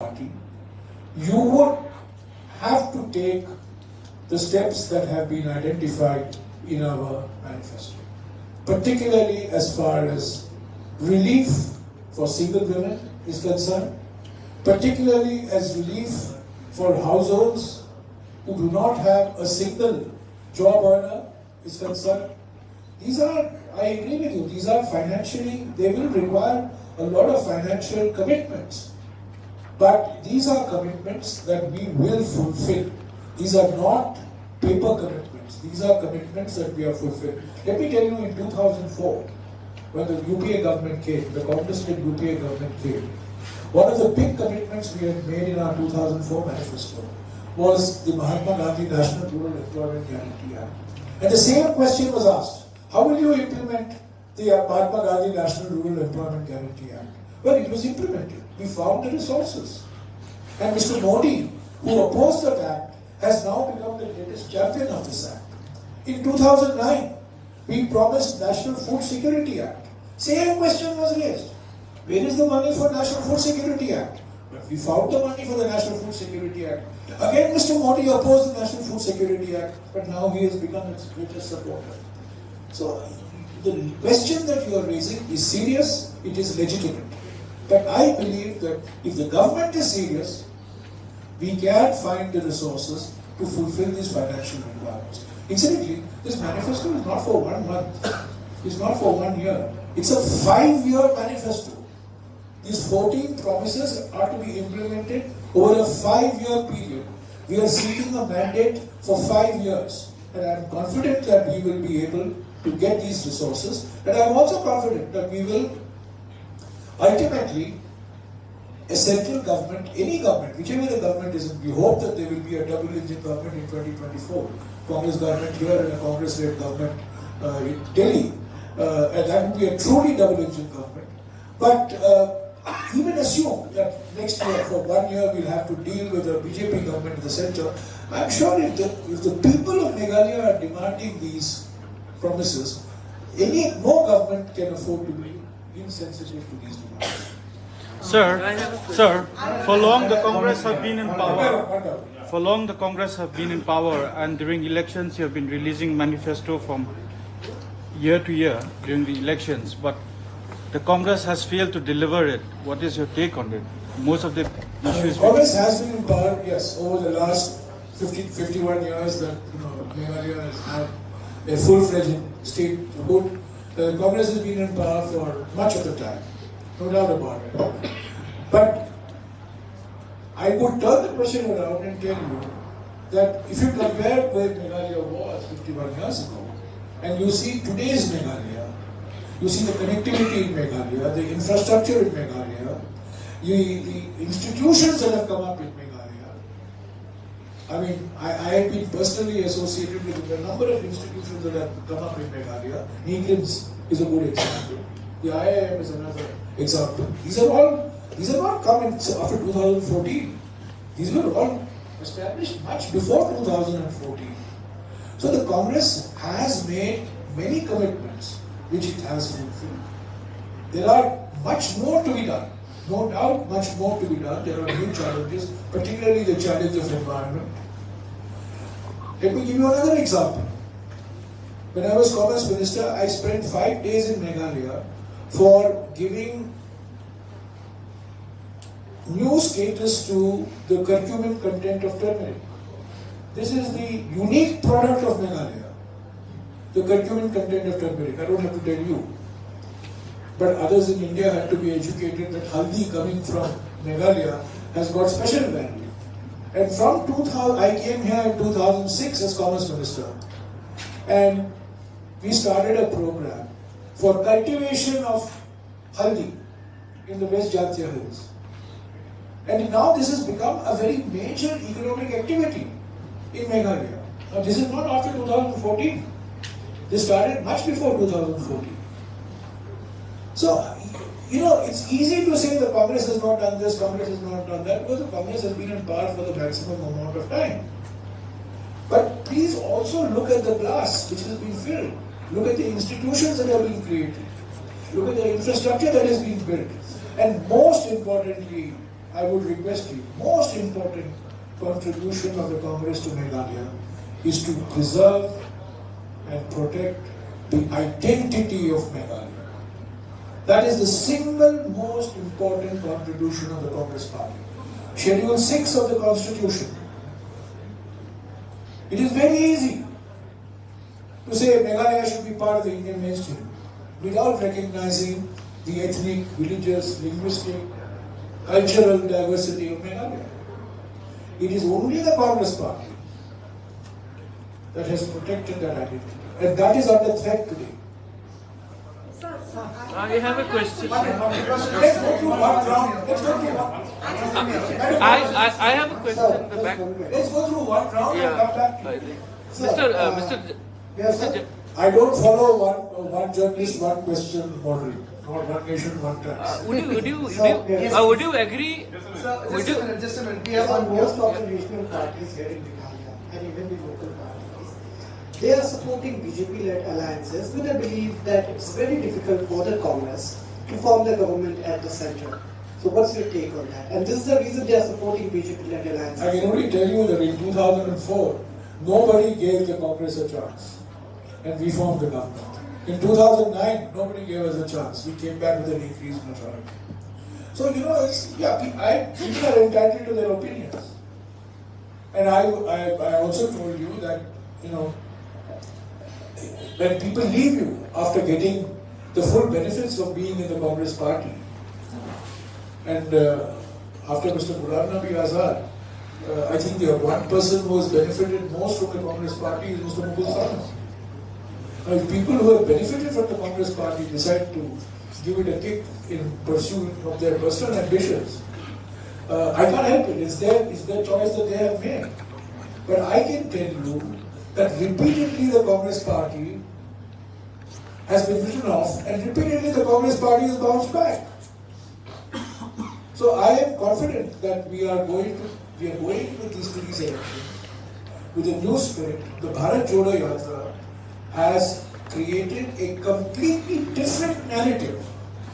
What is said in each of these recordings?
party, you would have to take the steps that have been identified in our manifesto, particularly as far as relief for single women is concerned, particularly as relief for households who do not have a single job earner is concerned. These are, I agree with you, these are financially, they will require a lot of financial commitments. But these are commitments that we will fulfill. These are not paper commitments. These are commitments that we have fulfilled. Let me tell you, in 2004, when the UPA government came, the Congress-led UPA government came, one of the big commitments we had made in our 2004 manifesto was the Mahatma Gandhi National Rural Employment Guarantee Act. And the same question was asked, how will you implement the Mahatma Gandhi National Rural Employment Guarantee Act? Well, it was implemented. We found the resources. And Mr. Modi, who opposed that act, has now become the greatest champion of this act. In 2009, we promised National Food Security Act. Same question was raised. Where is the money for National Food Security Act? But we found the money for the National Food Security Act. Again, Mr. Modi opposed the National Food Security Act, but now he has become its greatest supporter. So, the question that you are raising is serious, it is legitimate. But I believe that if the government is serious, we can find the resources to fulfill these financial requirements. Incidentally, this manifesto is not for 1 month. It's not for 1 year. It's a 5-year manifesto. These 14 promises are to be implemented over a 5-year period. We are seeking a mandate for 5 years. And I am confident that we will be able to get these resources. And I am also confident that we will ultimately, a central government, any government, whichever the government is, we hope that there will be a double-engine government in 2024. Congress government here and a Congress-led government in Delhi. And that would be a truly double-engine government. But even assume that next year, for 1 year, we'll have to deal with a BJP government in the center. I'm sure if the people of Meghalaya are demanding these promises, no government can afford to be insensitive to these demands. Sir, for long the Congress have been in power. For long the Congress have been in power, and during elections you have been releasing manifesto from year to year during the elections, but the Congress has failed to deliver it. What is your take on it? Most of the issues... Congress has been in power, yes, over the last 51 years that Meghalaya has had a full-fledged statehood. The Congress has been in power for much of the time, no doubt about it. But I would turn the question around and tell you that if you compare where Meghalaya was 51 years ago, and you see today's Meghalaya, you see the connectivity in Meghalaya, the infrastructure in Meghalaya, the institutions that have come up in Meghalaya. I mean, I have been personally associated with a number of institutions that have come up in Meghalaya. NIGIMS is a good example. The IIM is another example. These are not come after 2014. These were all established much before 2014. So the Congress has made many commitments which it has fulfilled. There are much more to be done. No doubt, much more to be done. There are new challenges, particularly the challenge of environment. Let me give you another example. When I was Commerce Minister, I spent 5 days in Meghalaya for giving new status to the curcumin content of turmeric. This is the unique product of Meghalaya, the curcumin content of turmeric. I don't have to tell you. But others in India had to be educated that haldi coming from Meghalaya has got special value. And from 2000, I came here in 2006 as Commerce Minister. And we started a program for cultivation of haldi in the West Jhansia Hills. And now this has become a very major economic activity in Meghalaya. Now this is not after 2014. This started much before 2014. So, it's easy to say the Congress has not done this, Congress has not done that, because the Congress has been in power for the maximum amount of time. But please also look at the glass which has been filled. Look at the institutions that have been created. Look at the infrastructure that has been built. And most importantly, I would request you, most important contribution of the Congress to Meghalaya is to preserve and protect the identity of Meghalaya. That is the single most important contribution of the Congress Party. Schedule 6 of the Constitution. It is very easy to say Meghalaya should be part of the Indian mainstream without recognizing the ethnic, religious, linguistic, cultural diversity of Meghalaya. It is only the Congress Party that has protected that identity, and that is under threat today. I have a question. Let's go through one round. I have a question in the back. Let's go through one round and come back. Mr. I don't follow one journalist, one question model, not one nation, one tax. Would you agree? Just a minute. We have on most of the regional parties here in Meghalaya and even the local parties. They are supporting BJP-led alliances with the belief that it's very difficult for the Congress to form the government at the center. So what's your take on that? And this is the reason they are supporting BJP-led alliances. I can only tell you that in 2004, nobody gave the Congress a chance, and we formed the government. In 2009, nobody gave us a chance. We came back with an increased majority. So, people are entitled to their opinions. And I also told you that, when people leave you after getting the full benefits of being in the Congress Party, and after Mr. Ghulam Nabi Azad, I think the one person who has benefited most from the Congress Party is Mr. Mukul Sangma. Now, if people who have benefited from the Congress Party decide to give it a kick in pursuit of their personal ambitions, I can't help it. It's their choice that they have made. But I can tell you that repeatedly the Congress Party has been written off, and repeatedly the Congress Party has bounced back. So I am confident that we are going to these elections with a new spirit. The Bharat Jodo Yatra has created a completely different narrative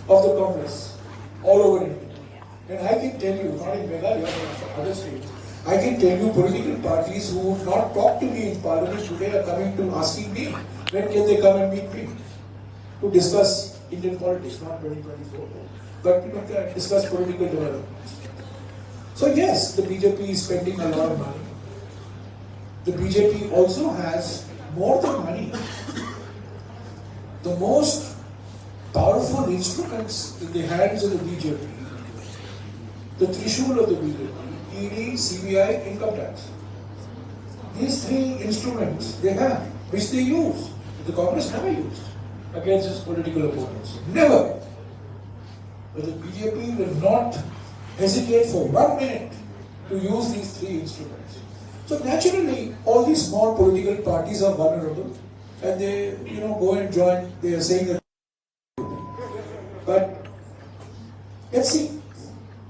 of the Congress all over India. And I can tell you, not in Meghalaya but in other states, I can tell you political parties who would not talk to me in Parliament today are coming to asking me, when can they come and meet me to discuss Indian politics, not 2024, but discuss political developments. So yes, the BJP is spending a lot of money. The BJP also has more than money. The most powerful instruments in the hands of the BJP, the Trishul of the BJP, ED, CBI, income tax. These three instruments they have, which they use. The Congress never used against its political opponents. Never. But the BJP will not hesitate for 1 minute to use these three instruments. So naturally, all these small political parties are vulnerable, and they, go and join. They are saying that. But let's see.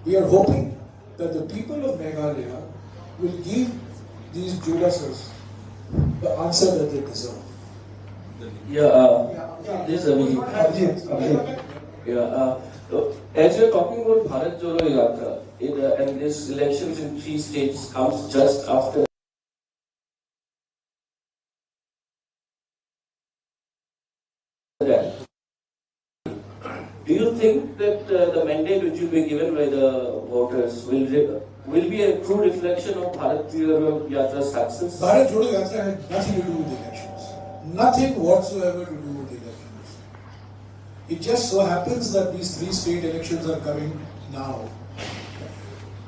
We are hoping that the people of Meghalaya will give these Judas's the answer that they deserve. This is Abhijit. As you're talking about Bharat Jodo Yatra, and this elections in 3 states comes just after that. Do you think that the mandate which will be given by the voters will be a true reflection of Bharat Jodo Yatra's success? Bharat Jodo Yatra had nothing to do with the elections. Nothing whatsoever to do with the elections. It just so happens that these 3 state elections are coming now.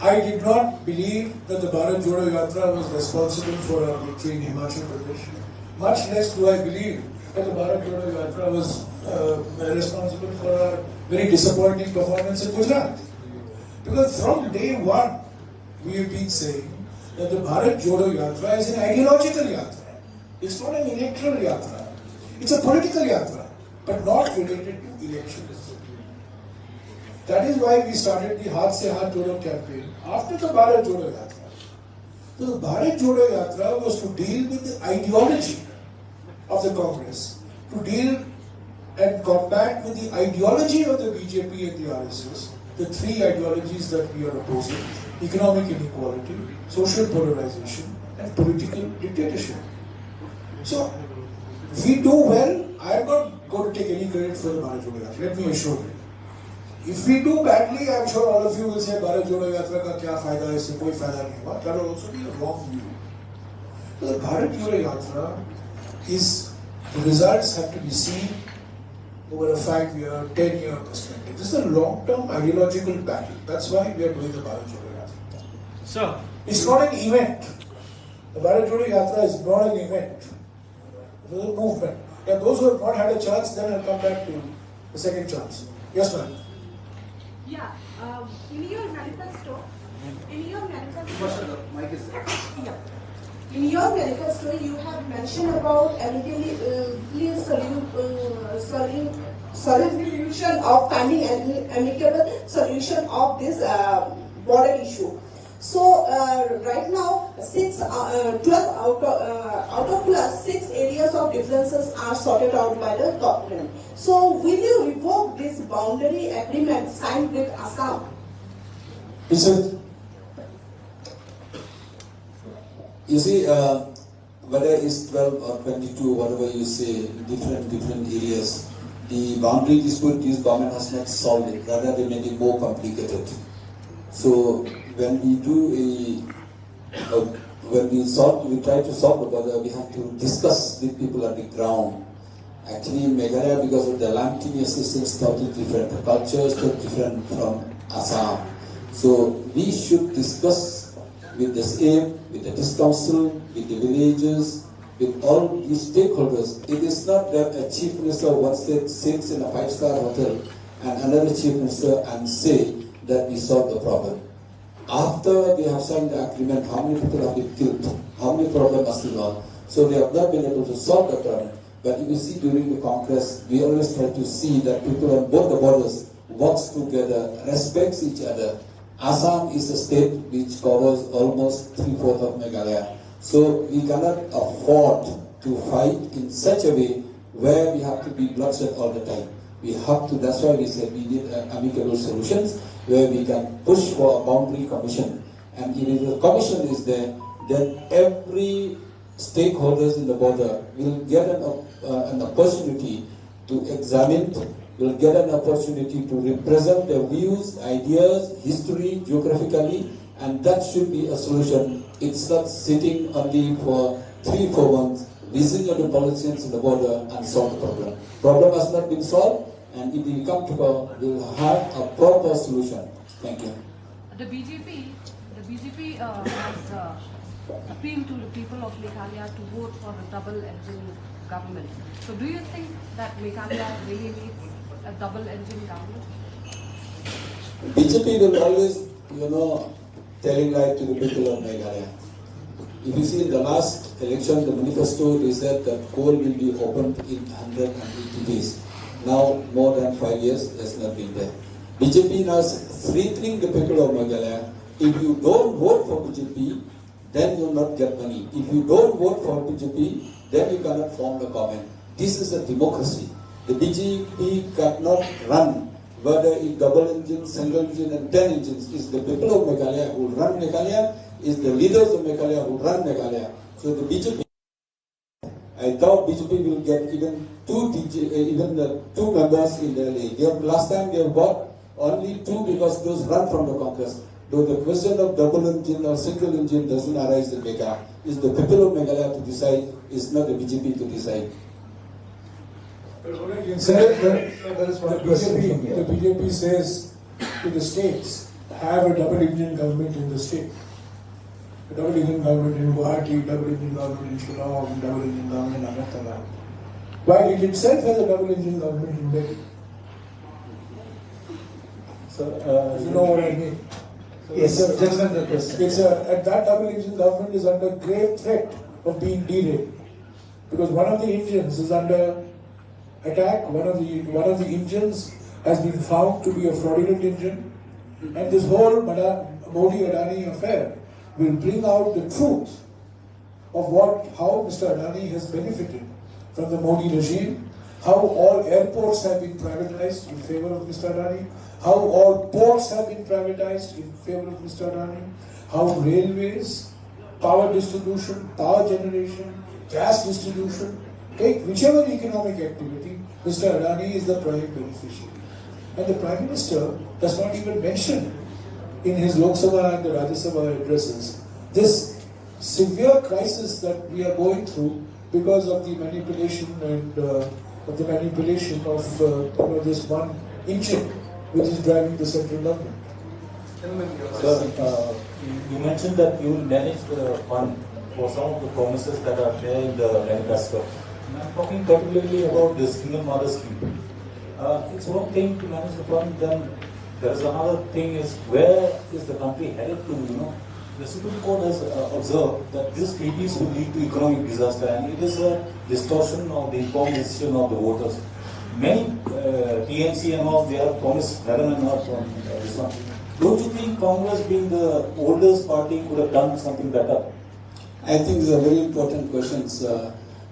I did not believe that the Bharat Jodo Yatra was responsible for our victory in Himachal Pradesh. Much less do I believe that the Bharat Jodo Yatra was responsible for our very disappointing performance in Gujarat. Because from day one, we have been saying that the Bharat Jodo Yatra is an ideological yatra. It's not an electoral yatra. It's a political yatra, but not related to elections. That is why we started the Haath Se Haath Jodo campaign after the Bharat Jodo Yatra. So the Bharat Jodo Yatra was to deal with the ideology of the Congress, to deal and combat with the ideology of the BJP and the RSS, the three ideologies that we are opposing: economic inequality, social polarization, and political dictatorship. So, we do well. I am not going to take any credit for the Bharat Jodo Yatra, let me assure you. If we do badly, I am sure all of you will say Bharat Jodo Yatra ka kya fayda hai, isse koi fayda nahi hua. That will also be a wrong view. So the Bharat Jodo Yatra is, the results have to be seen over a 5-year, 10-year perspective. This is a long-term ideological battle. That's why we are doing the Bharat Jodo Yatra. Sir, it's not an event. The Bharat Jodo Yatra is not an event. It is a movement. And those who have not had a chance, then I'll come back to the second chance. Yes, ma'am. Yeah. In your manifesto, yeah. In your manifesto, you have mentioned about solution of finding an amicable solution of this border issue. So right now, 12 out of 6 areas of differences are sorted out by the government. So will you revoke this boundary agreement signed with Assam? Vincent. You see, whether it's 12 or 22, whatever you say, different areas, the boundary dispute this government has not solved it, rather they made it more complicated. So when we do when we try to solve the border, we have to discuss with people on the ground. Actually, in Meghalaya, because of the land tenure systems, totally different. The culture is totally different from Assam. So we should discuss with the state, with the district council, with the villages, with all these stakeholders. It is not that a chief minister of one state sits in a 5-star hotel and another chief minister and say that we solved the problem. After they have signed the agreement, how many people have been killed? How many problems are still on? So they have not been able to solve the problem. But if you see during the Congress, we always try to see that people on both the borders works together, respects each other. Assam is a state which covers almost 3/4 of Meghalaya. So we cannot afford to fight in such a way where we have to be bloodshed all the time. We have to, that's why we said we need amicable solutions where we can push for a boundary commission. And if the commission is there, then every stakeholders in the border will get an opportunity to examine, will get an opportunity to represent their views, ideas, history, geographically, and that should be a solution. It's not sitting only for 3-4 months, listening to the politicians in the border and solve the problem. Problem has not been solved, and if we come to power, we will have a proper solution. Thank you. The BJP has appealed to the people of Meghalaya to vote for a double-engine government. So do you think that Meghalaya really needs a double-engine government? BJP will always, telling lie to the people of Meghalaya. If you see in the last election, the manifesto, they said that coal will be opened in 180 days. Now, more than 5 years, has not been there. BJP now is threatening the people of Meghalaya. If you don't vote for BJP, then you will not get money. If you don't vote for BJP, then you cannot form the government. This is a democracy. The BJP cannot run, whether it's double engine, single engine, and 10 engines. It's the people of Meghalaya who run Meghalaya, it's the leaders of Meghalaya who run Meghalaya. So the BJP, I thought BJP will get even two members in the league. Last time they got only 2 because those run from the Congress. Though the question of double engine or single engine doesn't arise in Meghalaya, it's the people of Meghalaya to decide, it's not the BJP to decide. The BJP says to the states, have a double engine government in the state. A double engine government in Guwahati, double engine government in Shillong, double engine government in Agartala. While it itself has a double engine government in Delhi. So, you know what I mean? Yes, sir. Just another question. And that double engine government is under grave threat of being derailed. Because one of the engines is under attack, one of the engines has been found to be a fraudulent engine, and this whole Modi-Adani affair will bring out the truth of how Mr. Adani has benefited from the Modi regime, how all airports have been privatized in favor of Mr. Adani, how all ports have been privatized in favor of Mr. Adani, how railways, power distribution, power generation, gas distribution, take whichever economic activity, Mr. Adani is the prime beneficiary. And the Prime Minister does not even mention in his Lok Sabha and the Rajya Sabha addresses this severe crisis that we are going through because of the manipulation and of this one engine which is driving the central government. Sir, you mentioned that you will manage the fund for some of the promises that are there in the manifesto. I'm talking particularly about the single mother scheme. It's one thing to manage the fund, then there is another thing is where is the country headed to, The Supreme Court has observed that these treaties will lead to economic disaster and it is a distortion of the informed decision of the voters. Many TNC and all, they have promised heaven and earth on this one. Don't you think Congress, being the oldest party, could have done something better? I think it's a very important question.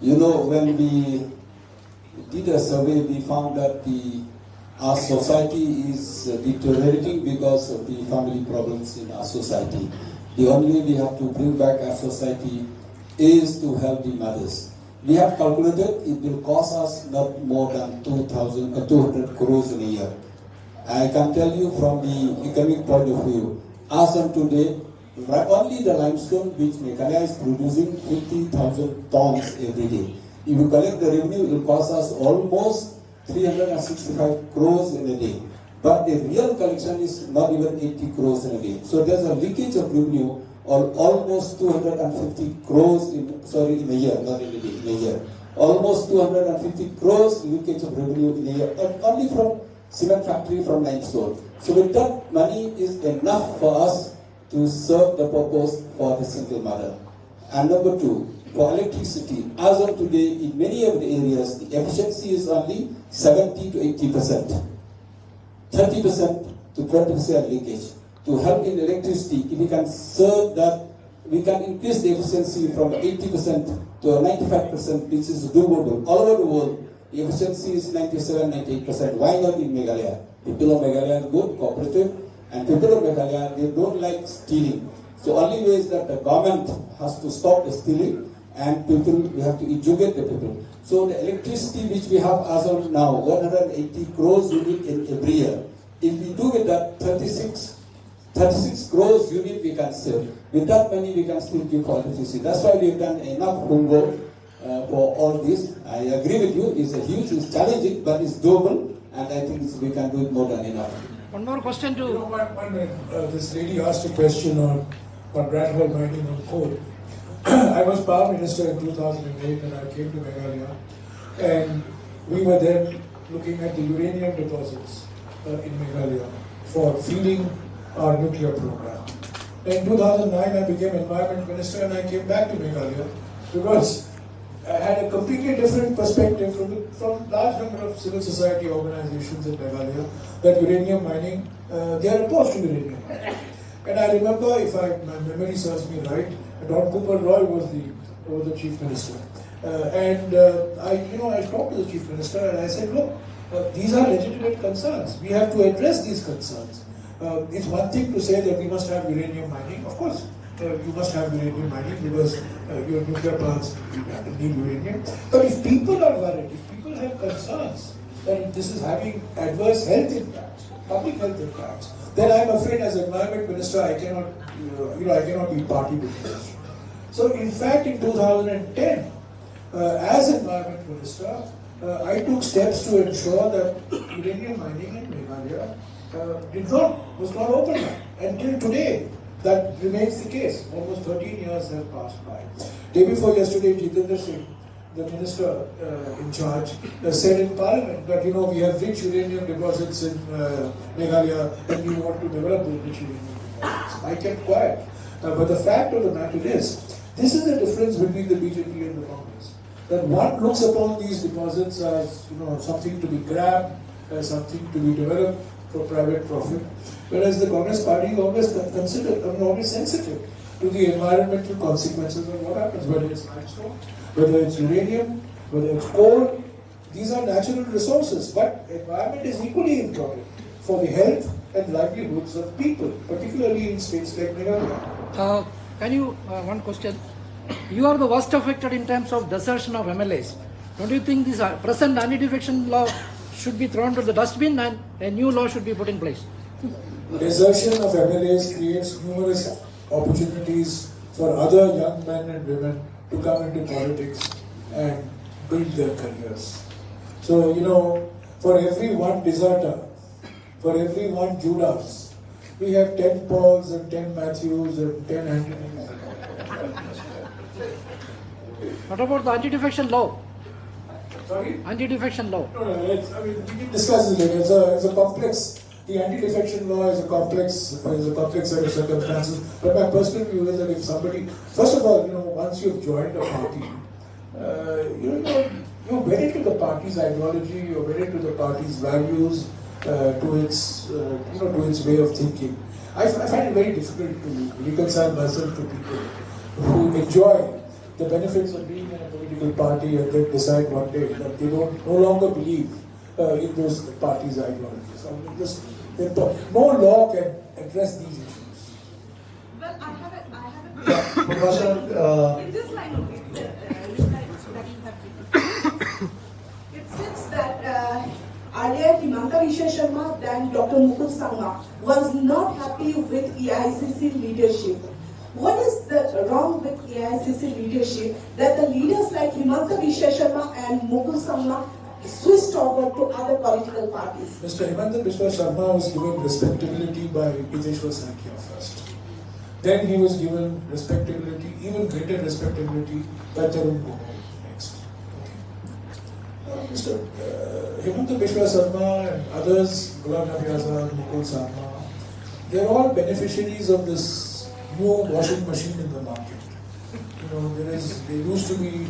When we did a survey, we found that our society is deteriorating because of the family problems in our society. The only way we have to bring back our society is to help the mothers. We have calculated it will cost us not more than 200 crores in a year. I can tell you from the economic point of view, as of today, only the limestone which Meghalaya is producing 50,000 tons every day. If you collect the revenue, it will cost us almost 365 crores in a day. But the real collection is not even 80 crores in a day. So there's a leakage of revenue of almost 250 crores in a year, not in a day, in a year. Almost 250 crores leakage of revenue in a year, and only from cement factory, from limestone. So with that, money is enough for us to serve the purpose for the single mother. And number two, for electricity, as of today, in many of the areas, the efficiency is only 70 to 80%. 30% to 20% leakage. To help in electricity, if we can serve that, we can increase the efficiency from 80% to 95%, which is doable. All over the world, the efficiency is 97, 98%. Why not in Meghalaya? People of Meghalaya are good, cooperative, and people of Meghalaya, they don't like stealing. So only way is that the government has to stop the stealing, and people, we have to educate the people. So the electricity which we have as of now, 180 crores unit in every year. If we do with that 36 crores unit we can sell. With that money we can still give for electricity. That's why we've done enough homework for all this. I agree with you, it's it's challenging, but it's doable, and I think we can do it more than enough. One more question to... One minute. This lady asked a question on rat hole mining on coal. I was Power Minister in 2008 and I came to Meghalaya, and we were then looking at the uranium deposits in Meghalaya for feeding our nuclear program. In 2009 I became Environment Minister and I came back to Meghalaya because I had a completely different perspective from large number of civil society organizations in Meghalaya that uranium mining, they are opposed to uranium mining. And I remember, if my memory serves me right, Don Cooper Roy was the Chief Minister. I talked to the Chief Minister and I said, look, these are legitimate concerns. We have to address these concerns. It's one thing to say that we must have uranium mining. Of course, you must have uranium mining because your nuclear plants need uranium. But if people are worried, if people have concerns that this is having adverse health impacts, public health impacts, then I'm afraid as Environment Minister I cannot be party with this. So in fact in 2010, as Environment Minister, I took steps to ensure that uranium mining in Meghalaya was not open until today. That remains the case. Almost 13 years have passed by. Day before yesterday, Jitendra Singh, the minister in charge, said in Parliament that we have rich uranium deposits in Meghalaya and we want to develop those rich uranium deposits. I kept quiet. But the fact of the matter is, this is the difference between the BJP and the Congress. That one looks upon these deposits as something to be grabbed, as something to be developed for private profit, whereas the Congress party is always always sensitive to the environmental consequences of what happens, whether it's limestone, whether it's uranium, whether it's coal. These are natural resources, but environment is equally important for the health and livelihoods of people, particularly in states like Meghalaya. Can you, one question. You are the worst affected in terms of desertion of MLAs. Don't you think this present anti-defection law should be thrown to the dustbin and a new law should be put in place? Desertion of MLAs creates numerous opportunities for other young men and women to come into politics and build their careers. So, you know, for every one deserter, for every one Judas, we have 10 Pauls and 10 Matthews and 10 Anthonys. What about the anti-defection law? Sorry? Anti-defection law. No, I mean, we can discuss this later. It's a complex. The anti-defection law is a complex set of circumstances. But my personal view is that if somebody, first of all, you know, once you've joined a party, you're wedded to the party's ideology, you're wedded to the party's values, to its way of thinking. I find it very difficult to reconcile myself to people who enjoy the benefits of being in a political party and then decide one day that they no longer believe in those parties' ideologies. I mean, no law can address these issues. Well, I have a in this line of it seems that earlier Himanta Biswa Sharma and Dr. Mukul Sangma was not happy with AICC leadership. What is the wrong with AICC leadership that the leaders like Himanta Biswa Sharma and Mukul Sangma switched over to other political parties? Mr. Himanta Biswa Sharma was given respectability by Hideshwar Sankya first. Then he was given respectability, even greater respectability by Tarun Gogoi next. Okay. Mr. Himanta Biswa Sharma and others, Ghulam Nabi Azad, Mukul Sangma, they're all beneficiaries of this new washing machine in the market. You know, there used to be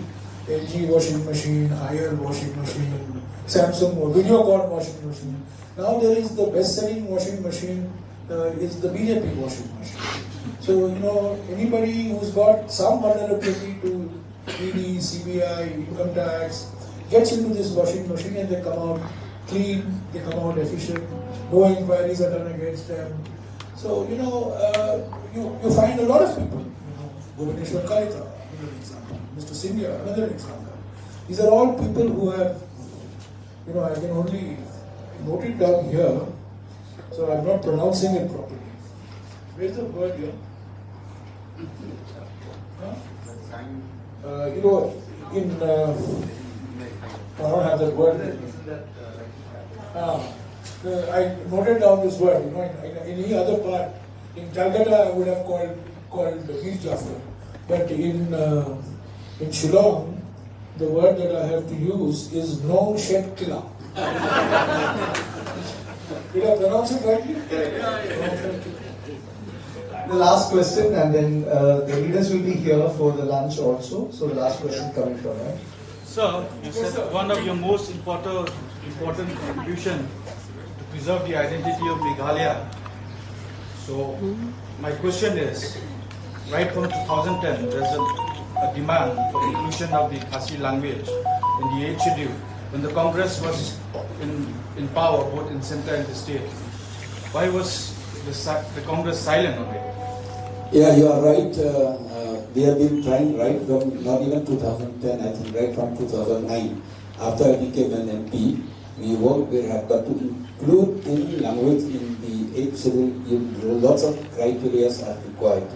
LG washing machine, higher washing machine, Samsung Videocon washing machine. Now there is the best-selling washing machine is the BJP washing machine. So, you know, anybody who's got some vulnerability to ED, CBI, income tax, gets into this washing machine and they come out clean, they come out efficient, no inquiries are done against them. So, you know, you find a lot of people, you know, Bhubaneswar Kalita, another example, Mr. Singh, another example. These are all people who have, you know, I can only note it down here, so I'm not pronouncing it properly. Where's the word here? Huh? You know, I don't have that word. I noted down this word, you know, in any other part. In Calcutta, I would have called Mir Jafar. But in Shillong, the word that I have to use is no shed killa. Did I pronounce it rightly? The last question, and then the leaders will be here for the lunch also. So the last question coming from them. Sir, you said one of your most important contribution to preserve the identity of Meghalaya. So my question is, right from 2010, there's a demand for inclusion of the Khasi language in the 8th schedule when the Congress was in power both in center and the state. Why was the Congress silent on it? Yeah, you are right. We have been trying right from not even 2010, I think right from 2009. After I became an MP, we worked very hard, but to include any language in the 8th schedule, lots of criteria are required.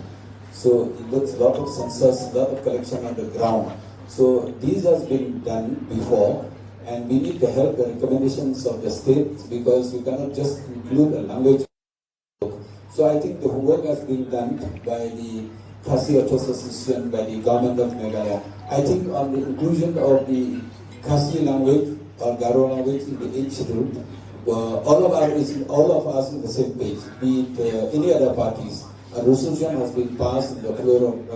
So it looks a lot of census, a lot of collection on the ground. So these has been done before, and we need the help, the recommendations of the states, because we cannot just include a language. So I think the work has been done by the Khasi Association, by the government of Meghalaya. I think on the inclusion of the Khasi language or Garo language in the 8th schedule, all of us in the same page, be it any other parties. A resolution has been passed in the floor of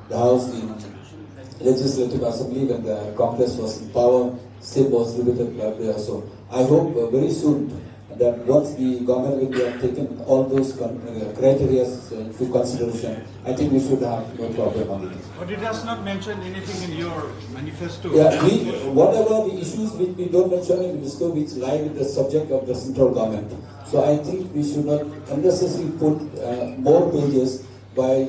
the House in Legislative Assembly when the Congress was in power. Same was repeated there. So I hope very soon that once the government will have taken all those criteria into consideration, I think we should have no problem on it. But it does not mention anything in your manifesto. Yeah, whatever the issues which we don't mention in manifesto which lie with the subject of the central government. So I think we should not unnecessarily put more pages by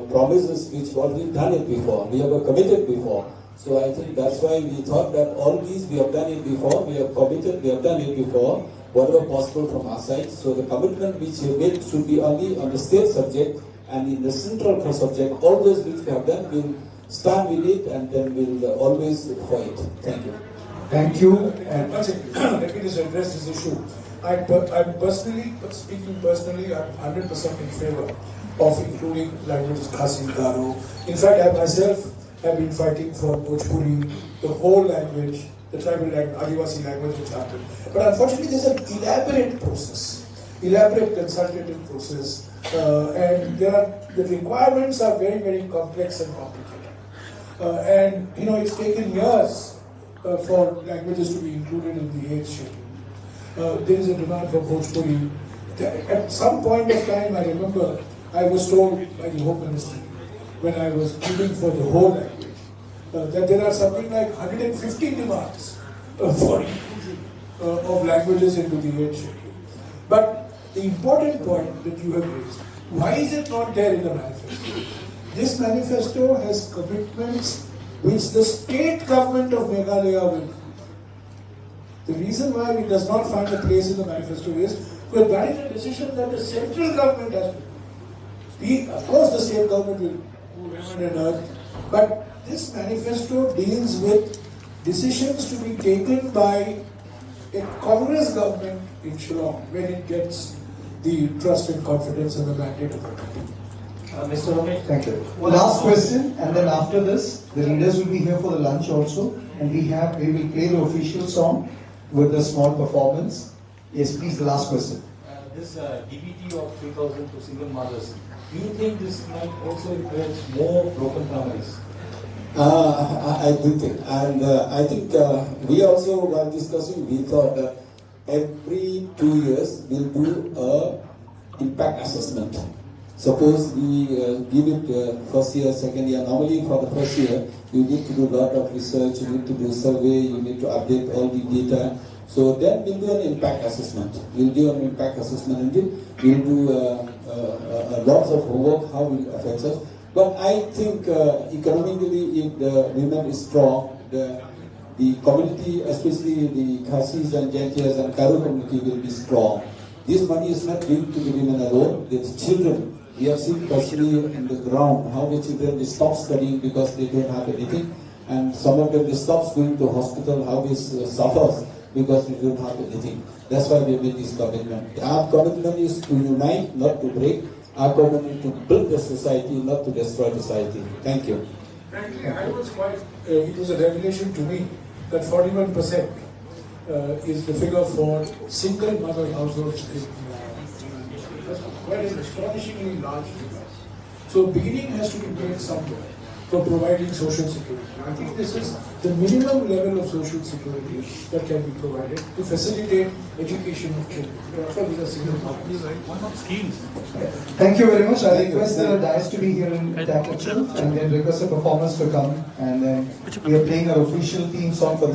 promises which we already done it before. We have committed before. So I think that's why we thought that all these we have done it before, we have committed, we have done it before, whatever possible from our side. So the commitment which we made should be only on the state subject, and in the central subject, all those which we have done, we'll stand with it and then we'll always for it. Thank you. Thank you. And let me just address this issue. I'm personally, speaking personally, I'm 100% in favor of including languages Khasi, Garo. In fact, I myself have been fighting for Bhojpuri, the whole language, the tribal language, Adivasi language which happened. But unfortunately, there's an elaborate process, elaborate consultative process, and the requirements are very, very complex and complicated. And you know, it's taken years for languages to be included in the 8th schedule. There is a demand for Bhojpuri. At some point of time, I remember I was told by the Home Ministry when I was pleading for the whole language that there are something like 150 demands for inclusion of languages into the 8th schedule. But the important point that you have raised, why is it not there in the manifesto? This manifesto has commitments which the state government of Meghalaya will do. The reason why it does not find a place in the manifesto is because that is a decision that the central government has to do. Of course, the state government will do heaven and earth, but this manifesto deals with decisions to be taken by a Congress government in Shillong when it gets the trust and confidence and the mandate of the country. Mr. Ramesh, thank you. Last question, and then after this, the leaders will be here for the lunch also, and we will play the official song with a small performance. Yes, please, the last question. This DBT of 3,000 to single mothers, do you think this might also encourage more broken families? I do think, and I think we also, while discussing, we thought that every 2 years we'll do a impact assessment. Suppose we give it first year, second year. Normally for the first year, you need to do a lot of research, you need to do survey, you need to update all the data. So then we'll do an impact assessment. We'll do an impact assessment and we'll do lots of homework, how it affects us. But I think economically, if the women is strong, the community, especially the Khasis and Jaintias and Karo community will be strong. This money is not given to the women alone, it's children. We have seen personally in the ground how the children they stop studying because they don't have anything, and some of them they stop going to hospital, how they suffers because they don't have anything. That's why we made this commitment. Our commitment is to unite, not to break. Our commitment is to build the society, not to destroy society. Thank you. Frankly, I was quite, it was a revelation to me that 41% is the figure for single mother households in that's quite an astonishingly large figure. So beginning has to be made somewhere for providing social security. I think this is the minimum level of social security that can be provided to facilitate education of children. Therefore, these are single mothers. One of schemes. Thank you very much. I request the dais to be here in that itself, and then request the performers to come, and then we are playing our official theme song for this.